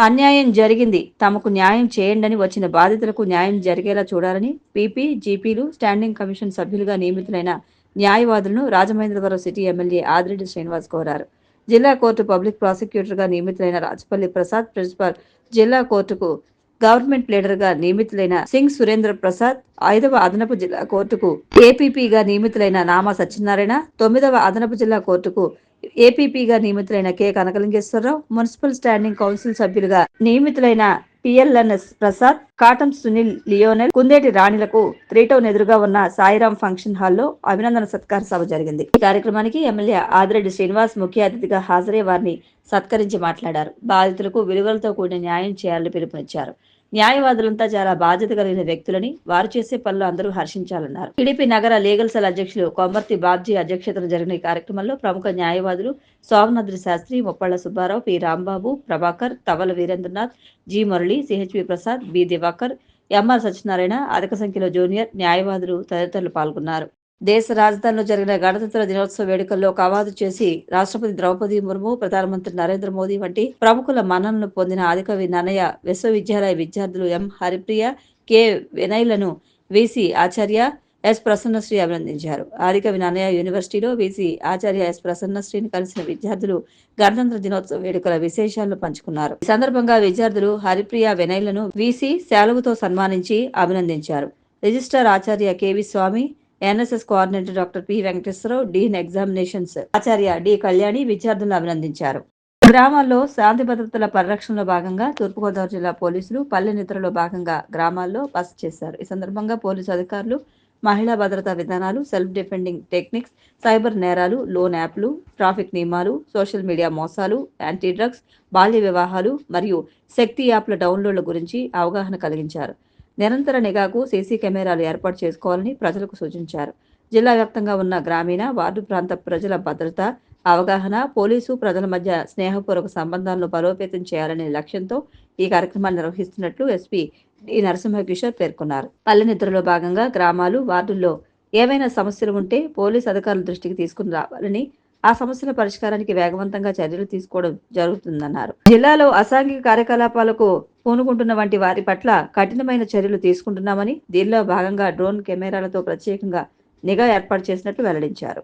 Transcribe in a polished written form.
అన్యాయం జరిగింది, తమకు న్యాయం చేయండని వచ్చిన బాధితులకు న్యాయం జరిగేలా చూడాలని పీపీ, జీపీలు, స్టాండింగ్ కమిషన్ సభ్యులుగా నియమితులైన న్యాయవాదులను రాజమహేంద్రవరం సిటీ ఎమ్మెల్యే ఆదిరెడ్డి శ్రీనివాస్ కోరారు. జిల్లా కోర్టు పబ్లిక్ ప్రాసిక్యూటర్గా నియమితులైన రాజపల్లి ప్రసాద్, ప్రిన్సిపల్ జిల్లా కోర్టుకు గవర్నమెంట్ లీడర్గా నియమితులైన సింగ్ సురేంద్ర ప్రసాద్, 5వ అదనపు జిల్లా కోర్టుకు ఏపీపీగా నియమితులైన నామా సత్యనారాయణ, 9వ అదనపు జిల్లా కోర్టుకు ఏపీపీగా నియమితులైన K Kanakalingeswararao, municipal standing council సభ్యులుగా నియమితులైన పిఎల్ఎన్ఎస్ ప్రసాద్, కాటం సునీల్ లియోనెల్, కుందేటి రాణిలకు 3 టౌన్ ఎదురుగా ఉన్న సాయిరాం ఫంక్షన్ హాల్లో అభినందన సత్కార సభ జరిగింది. ఈ కార్యక్రమానికి ఎమ్మెల్యే ఆదిరెడ్డి శ్రీనివాస్ ముఖ్య అతిథిగా హాజరై వారిని సత్కరించి మాట్లాడారు. బాధితులకు విలువలతో కూడిన న్యాయం చేయాలని పిలుపునిచ్చారు. న్యాయవాదులంతా చాలా బాధ్యత కలిగిన వ్యక్తులని, వారు చేసే పనులు అందరూ హర్షించాలన్నారు. టీడీపీ నగర లీగల్ సెల్ అధ్యక్షులు కొమ్మర్తి బాబ్జీ అధ్యక్షతన జరిగిన ఈ కార్యక్రమంలో ప్రముఖ న్యాయవాదులు Somanadri Sastri, Muppalla Subbarao, P Rambabu, Prabhakar, Tavala Veerendranath, G Murali, CHP Prasad, B Divakar, MR Satyanarayana, అధిక సంఖ్యలో జూనియర్ న్యాయవాదులు తదితరులు పాల్గొన్నారు. దేశ రాజధానిలో జరిగిన గణతంత్ర దినోత్సవ వేడుకల్లో కవాతు చేసి రాష్ట్రపతి ద్రౌపది ముర్ము, ప్రధానమంత్రి నరేంద్ర మోదీ వంటి ప్రముఖుల మన్ననలు పొందిన ఆదికవి నన్నయ విశ్వవిద్యాలయ విద్యార్థులు ఎం హరిప్రియ, కె వినయ్లను వీసీ ఆచార్య ఎస్ ప్రసన్నశ్రీ అభినందించారు. ఆదికవి నన్నయ యూనివర్సిటీలో వీసీ ఆచార్య ఎస్ ప్రసన్నశ్రీని కలిసిన విద్యార్థులు గణతంత్ర దినోత్సవ వేడుకల విశేషాలను పంచుకున్నారు. ఈ సందర్భంగా విద్యార్థులు హరిప్రియ, వినయ్లను వీసీ శాలువతో సన్మానించి అభినందించారు. రిజిస్ట్రార్ ఆచార్య KV Swamy, NSS coordinator doctor P Venkateswararao, dean examinations ఆచార్య డి కళ్యాణి విద్యార్థులను అభినందించారు. గ్రామాల్లో శాంతి భద్రతల పరిరక్షణలో భాగంగా తూర్పుగోదావరి జిల్లా పోలీసులు పల్లె నిద్రలో భాగంగా గ్రామాల్లో బస చేశారు. ఈ సందర్భంగా పోలీసు అధికారులు మహిళా భద్రతా విధానాలు, సెల్ఫ్ డిఫెండింగ్ టెక్నిక్స్, సైబర్ నేరాలు, లోన్ యాప్లు, ట్రాఫిక్ నియమాలు, సోషల్ మీడియా మోసాలు, యాంటీ డ్రగ్స్, బాల్య వివాహాలు మరియు శక్తి యాప్ల డౌన్లోడ్ల గురించి అవగాహన కలిగించారు. నిరంతర నిఘాకు సీసీ కెమెరాలు ఏర్పాటు చేసుకోవాలని ప్రజలకు సూచించారు. జిల్లా వ్యాప్తంగా ఉన్న గ్రామీణ, వార్డు ప్రాంత ప్రజల భద్రత, అవగాహన, పోలీసు ప్రజల మధ్య స్నేహపూర్వక సంబంధాలను బలోపేతం చేయాలనే లక్ష్యంతో ఈ కార్యక్రమాన్ని నిర్వహిస్తున్నట్లు ఎస్పీ డి నరసింహకిషోర్ పేర్కొన్నారు. పల్లె నిద్రలో భాగంగా గ్రామాలు, వార్డుల్లో ఏవైనా సమస్యలు ఉంటే పోలీసు అధికారుల దృష్టికి తీసుకుని రావాలని, ఆ సమస్యల పరిష్కారానికి వేగవంతంగా చర్యలు తీసుకోవడం జరుగుతుందన్నారు. జిల్లాలో అసాంఘిక కార్యకలాపాలకు పూనుకుంటున్న వంటి వారి పట్ల కఠినమైన చర్యలు తీసుకుంటున్నామని, దీనిలో భాగంగా డ్రోన్ కెమెరాలతో ప్రత్యేకంగా నిఘా ఏర్పాటు చేసినట్లు వెల్లడించారు.